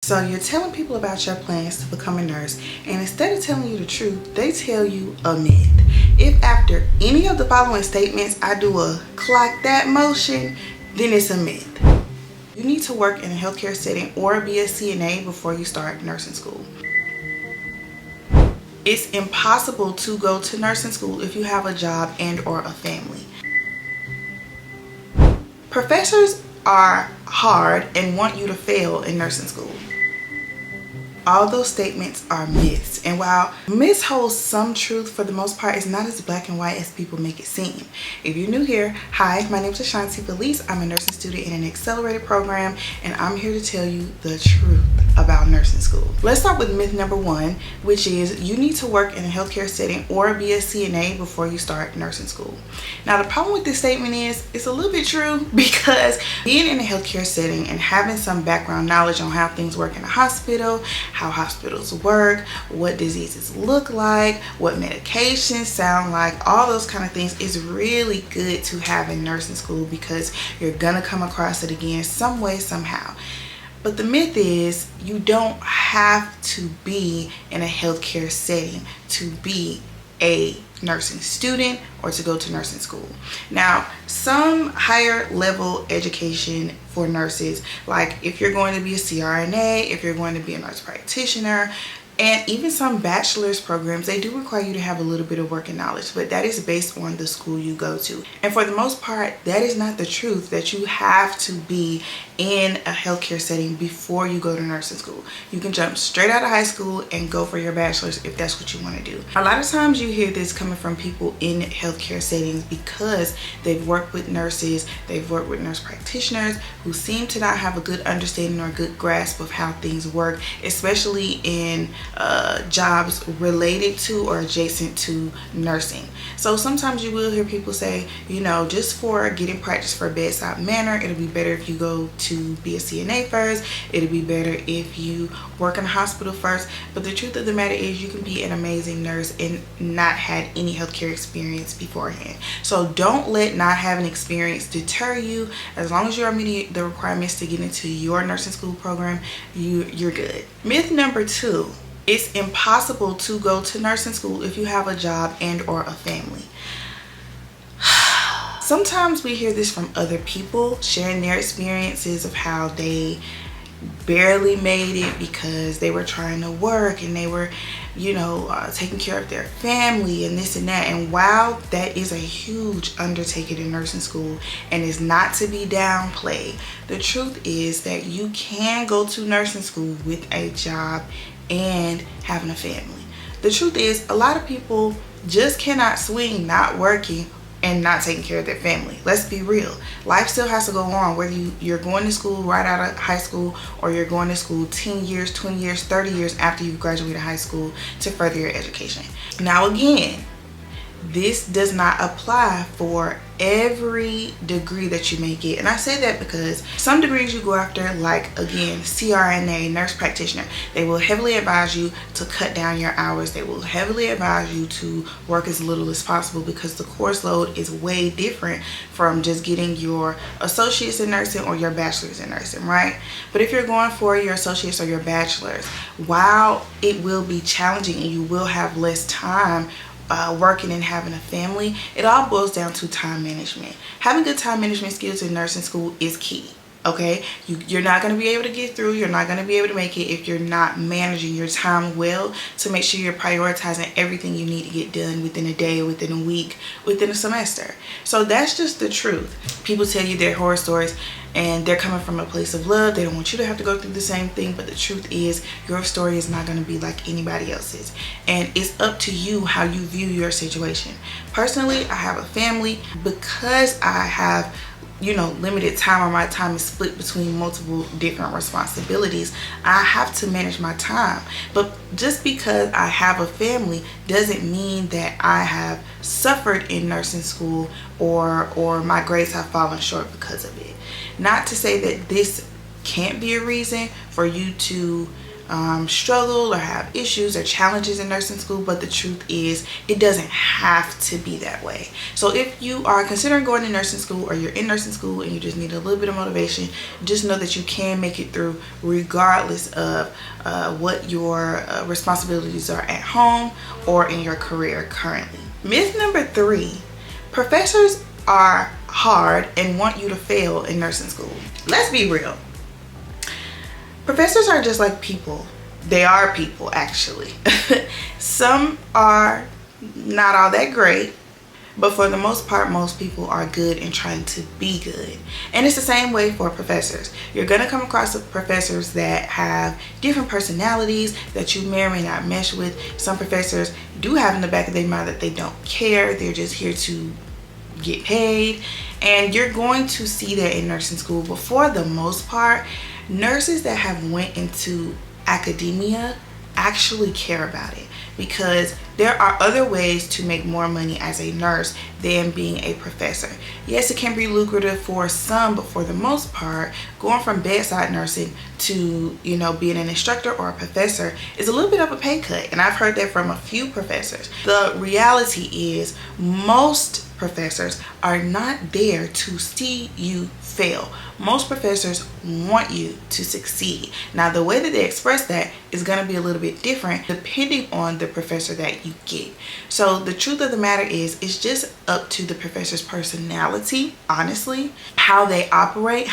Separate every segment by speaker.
Speaker 1: So you're telling people about your plans to become a nurse, and instead of telling you the truth, they tell you a myth. If after any of the following statements I do a clock that motion, then it's a myth. You need to work in a healthcare setting or be a CNA before you start nursing school. It's impossible to go to nursing school if you have a job and or a family. Professors are hard and want you to fail in nursing school. All those statements are myths, and while myths hold some truth, for the most part, it's not as black and white as people make it seem. If you're new here, hi, my name is Ashanti Felice. I'm a nursing student in an accelerated program, and I'm here to tell you the truth about nursing school. Let's start with myth number one, which is you need to work in a healthcare setting or be a CNA before you start nursing school. Now, the problem with this statement is it's a little bit true, because being in a healthcare setting and having some background knowledge on how things work in a hospital, how hospitals work, what diseases look like, what medications sound like, all those kind of things is really good to have in nursing school, because you're gonna come across it again some way, somehow. But the myth is you don't have to be in a healthcare setting to be a nursing student or to go to nursing school. Now, some higher level education for nurses, like if you're going to be a CRNA, if you're going to be a nurse practitioner, and even some bachelor's programs, they do require you to have a little bit of working knowledge, but that is based on the school you go to. And for the most part, that is not the truth, that you have to be in a healthcare setting before you go to nursing school. You can jump straight out of high school and go for your bachelor's if that's what you want to do. A lot of times you hear this coming from people in healthcare settings because they've worked with nurses, they've worked with nurse practitioners who seem to not have a good understanding or good grasp of how things work, especially in jobs related to or adjacent to nursing. So sometimes you will hear people say, you know, just for getting practice for bedside manner, it'll be better if you go to be a CNA first. It'll be better if you work in a hospital first. But the truth of the matter is you can be an amazing nurse and not had any healthcare experience beforehand. So don't let not having experience deter you. As long as you're meeting the requirements to get into your nursing school program, you're good. Myth number two. It's impossible to go to nursing school if you have a job and or a family. Sometimes we hear this from other people sharing their experiences of how they barely made it because they were trying to work and they were, you know, taking care of their family and this and that. And while that is a huge undertaking in nursing school and is not to be downplayed, the truth is that you can go to nursing school with a job and having a family. The truth is a lot of people just cannot swing not working and not taking care of their family. Let's be real. Life still has to go on, whether you're going to school right out of high school or you're going to school 10 years, 20 years, 30 years after you've graduated high school to further your education. Now again, this does not apply for every degree that you may get. And I say that because some degrees you go after, like again, CRNA, nurse practitioner, they will heavily advise you to cut down your hours. They will heavily advise you to work as little as possible because the course load is way different from just getting your associates in nursing or your bachelor's in nursing, right? But if you're going for your associates or your bachelor's, while it will be challenging and you will have less time working and having a family, it all boils down to time management. Having good time management skills in nursing school is key. Okay, you're not going to be able to get through, you're not going to be able to make it if you're not managing your time well to make sure you're prioritizing everything you need to get done within a day, within a week, within a semester. So that's just the truth. People tell you their horror stories and they're coming from a place of love. They don't want you to have to go through the same thing, but the truth is your story is not going to be like anybody else's, and it's up to you how you view your situation. Personally, I have a family. Because I have, you know, limited time, or my time is split between multiple different responsibilities, I have to manage my time. But just because I have a family doesn't mean that I have suffered in nursing school or my grades have fallen short because of it. Not to say that this can't be a reason for you to struggle or have issues or challenges in nursing school, but the truth is it doesn't have to be that way. So if you are considering going to nursing school, or you're in nursing school and you just need a little bit of motivation, just know that you can make it through regardless of what your responsibilities are at home or in your career currently. Myth number 3, professors are hard and want you to fail in nursing school. Let's be real. Professors are just like people. They are people, actually. Some are not all that great, but for the most part, most people are good and trying to be good. And it's the same way for professors. You're going to come across professors that have different personalities that you may or may not mesh with. Some professors do have in the back of their mind that they don't care. They're just here to get paid. And you're going to see that in nursing school. But for the most part, nurses that have went into academia actually care about it, because there are other ways to make more money as a nurse than being a professor. Yes, it can be lucrative for some, but for the most part, going from bedside nursing to, being an instructor or a professor is a little bit of a pay cut. And I've heard that from a few professors. The reality is most professors are not there to see you fail. Most professors want you to succeed. Now, the way that they express that is going to be a little bit different depending on the professor that you get. So the truth of the matter is, it's just up to the professor's personality, honestly, how they operate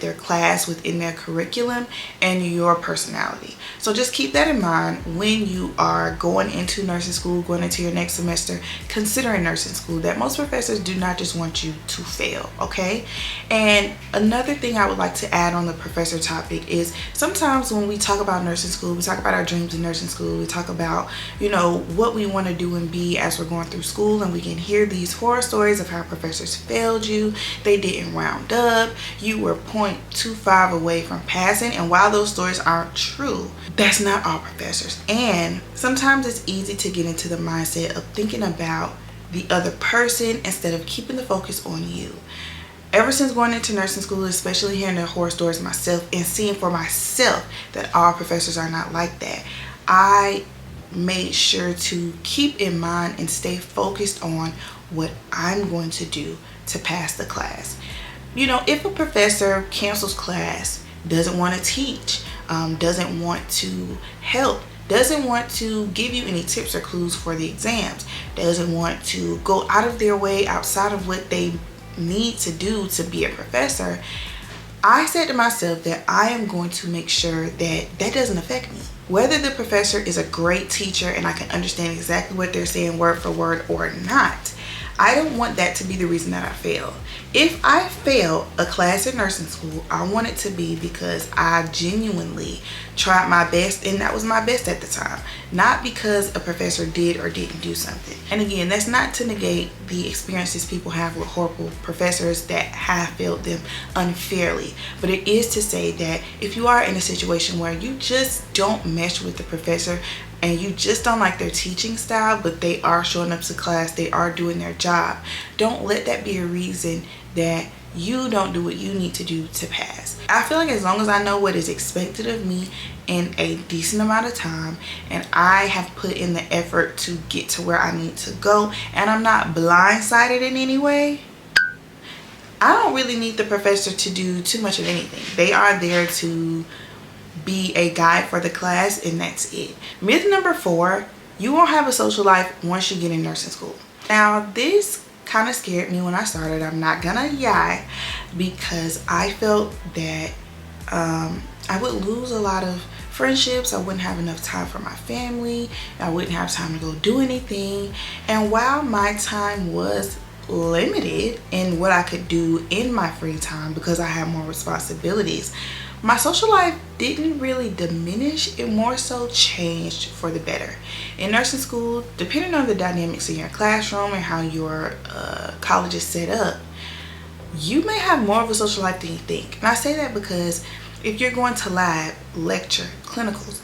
Speaker 1: their class within their curriculum, and your personality. So just keep that in mind when you are going into nursing school, going into your next semester, considering nursing school, that most professors do not just want you to fail, okay? And another thing I would like to add on the professor topic is, sometimes when we talk about nursing school, we talk about our dreams in nursing school, we talk about, what we want to do and be as we're going through school, and we can hear these horror stories of how professors failed you, they didn't round up, you were 0.25 away from passing. And while those stories aren't true, that's not all professors. And sometimes it's easy to get into the mindset of thinking about the other person instead of keeping the focus on you. Ever since going into nursing school, especially hearing the horror stories myself and seeing for myself that all professors are not like that, I made sure to keep in mind and stay focused on what I'm going to do to pass the class. If a professor cancels class, doesn't want to teach, doesn't want to help, doesn't want to give you any tips or clues for the exams, doesn't want to go out of their way outside of what they need to do to be a professor, I said to myself that I am going to make sure that that doesn't affect me. Whether the professor is a great teacher and I can understand exactly what they're saying word for word or not, I don't want that to be the reason that I fail. If I fail a class in nursing school, I want it to be because I genuinely tried my best, and that was my best at the time, not because a professor did or didn't do something. And again, that's not to negate the experiences people have with horrible professors that have failed them unfairly, but it is to say that if you are in a situation where you just don't mesh with the professor and you just don't like their teaching style, but they are showing up to class, they are doing their job, don't let that be a reason that you don't do what you need to do to pass. I feel like as long as I know what is expected of me in a decent amount of time, and I have put in the effort to get to where I need to go, and I'm not blindsided in any way, I don't really need the professor to do too much of anything. They are there to be a guide for the class, and that's it. Myth number 4, you won't have a social life once you get in nursing school. Now, this kind of scared me when I started, I'm not gonna lie, because I felt that I would lose a lot of friendships, I wouldn't have enough time for my family, I wouldn't have time to go do anything. And while my time was limited in what I could do in my free time because I had more responsibilities, my social life didn't really diminish, it more so changed for the better. In nursing school, depending on the dynamics in your classroom and how your college is set up, you may have more of a social life than you think. And I say that because if you're going to lab, lecture, clinicals,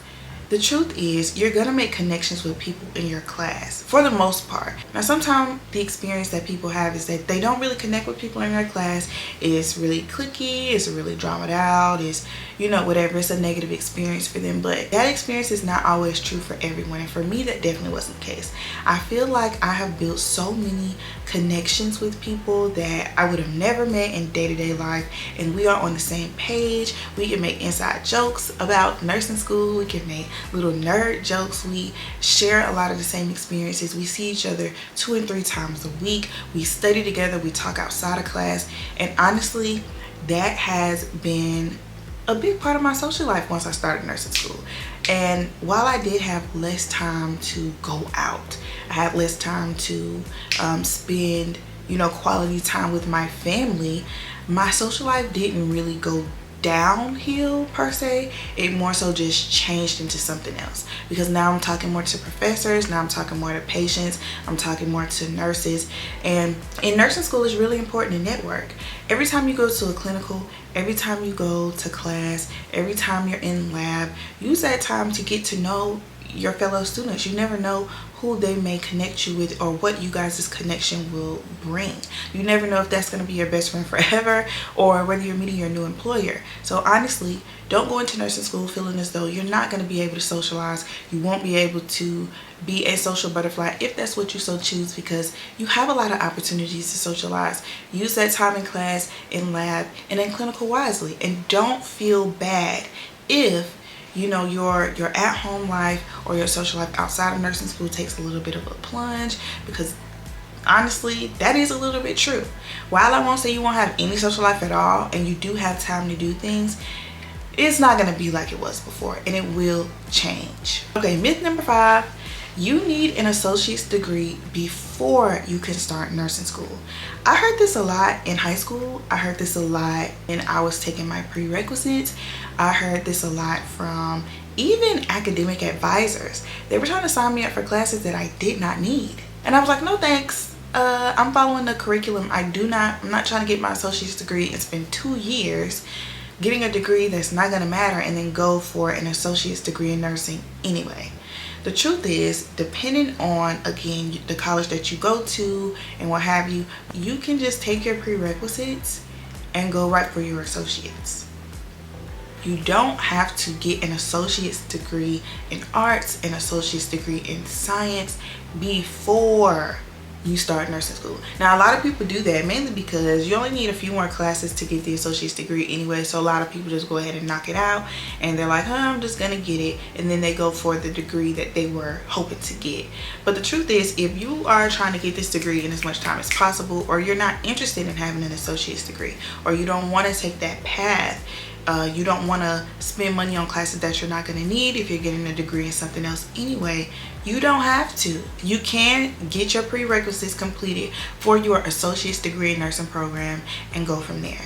Speaker 1: The truth is, you're gonna make connections with people in your class for the most part. Now, sometimes the experience that people have is that they don't really connect with people in their class. It's really cliquey, it's really dramaed out, it's, you know, whatever. It's a negative experience for them, but that experience is not always true for everyone. And for me, that definitely wasn't the case. I feel like I have built so many connections with people that I would have never met in day-to-day life, and we are on the same page. We can make inside jokes about nursing school, we can make little nerd jokes, we share a lot of the same experiences, we see each other 2 and 3 times a week, we study together, we talk outside of class, and honestly, that has been a big part of my social life once I started nursing school. And while I did have less time to go out, I had less time to spend, you know, quality time with my family, my social life didn't really go downhill per se. It more so just changed into something else, because now I'm talking more to professors, now I'm talking more to patients, I'm talking more to nurses. And in nursing school, it's really important to network. Every time you go to a clinical, every time you go to class, every time you're in lab, use that time to get to know your fellow students. You never know who they may connect you with or what you guys' connection will bring. You never know if that's going to be your best friend forever or whether you're meeting your new employer. So honestly, don't go into nursing school feeling as though you're not going to be able to socialize. You won't be able to be a social butterfly if that's what you so choose, because you have a lot of opportunities to socialize. Use that time in class, in lab, and in clinical wisely. And don't feel bad if, you know, your at-home life or your social life outside of nursing school takes a little bit of a plunge, because honestly, that is a little bit true. While I won't say you won't have any social life at all, and you do have time to do things, it's not going to be like it was before, and it will change. Okay, myth number 5, you need an associate's degree before you can start nursing school. I heard this a lot in high school. I heard this a lot when I was taking my prerequisites. I heard this a lot from even academic advisors. They were trying to sign me up for classes that I did not need. And I was like, no thanks. I'm following the curriculum. I'm not trying to get my associate's degree and spend 2 years getting a degree that's not going to matter and then go for an associate's degree in nursing anyway. The truth is, depending on, again, the college that you go to and what have you, you can just take your prerequisites and go right for your associates. You don't have to get an associate's degree in arts, an associate's degree in science before you start nursing school. Now, a lot of people do that mainly because you only need a few more classes to get the associate's degree anyway. So a lot of people just go ahead and knock it out, and they're like, I'm just gonna get it, and then they go for the degree that they were hoping to get. But the truth is, if you are trying to get this degree in as much time as possible, or you're not interested in having an associate's degree, or you don't want to take that path, you don't want to spend money on classes that you're not going to need if you're getting a degree in something else anyway, you don't have to. You can get your prerequisites completed for your associate's degree in nursing program and go from there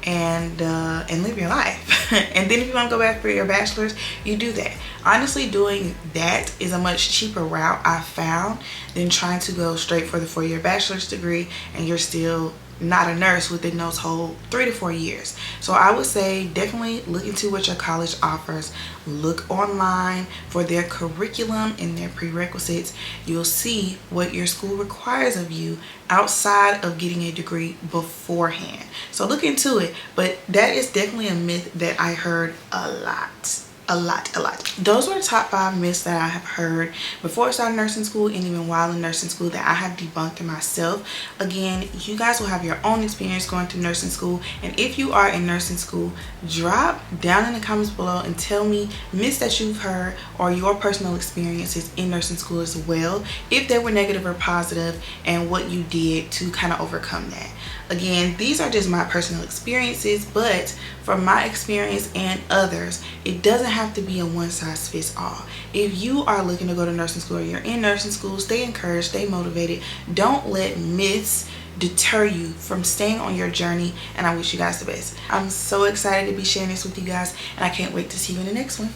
Speaker 1: and live your life. And then if you want to go back for your bachelor's, you do that. Honestly, doing that is a much cheaper route I found than trying to go straight for the 4-year bachelor's degree and you're still not a nurse within those whole 3 to 4 years. So I would say definitely look into what your college offers. Look online for their curriculum and their prerequisites. You'll see what your school requires of you outside of getting a degree beforehand. So look into it, but that is definitely a myth that I heard a lot. Those were the top 5 myths that I have heard before I started nursing school and even while in nursing school that I have debunked myself. Again, you guys will have your own experience going through nursing school, and if you are in nursing school, drop down in the comments below and tell me myths that you've heard or your personal experiences in nursing school as well, if they were negative or positive, and what you did to kind of overcome that. Again, these are just my personal experiences, but from my experience and others, it doesn't have to be a one-size-fits-all. If you are looking to go to nursing school or you're in nursing school, stay encouraged, stay motivated. Don't let myths deter you from staying on your journey, and I wish you guys the best. I'm so excited to be sharing this with you guys, and I can't wait to see you in the next one.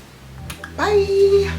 Speaker 1: Bye!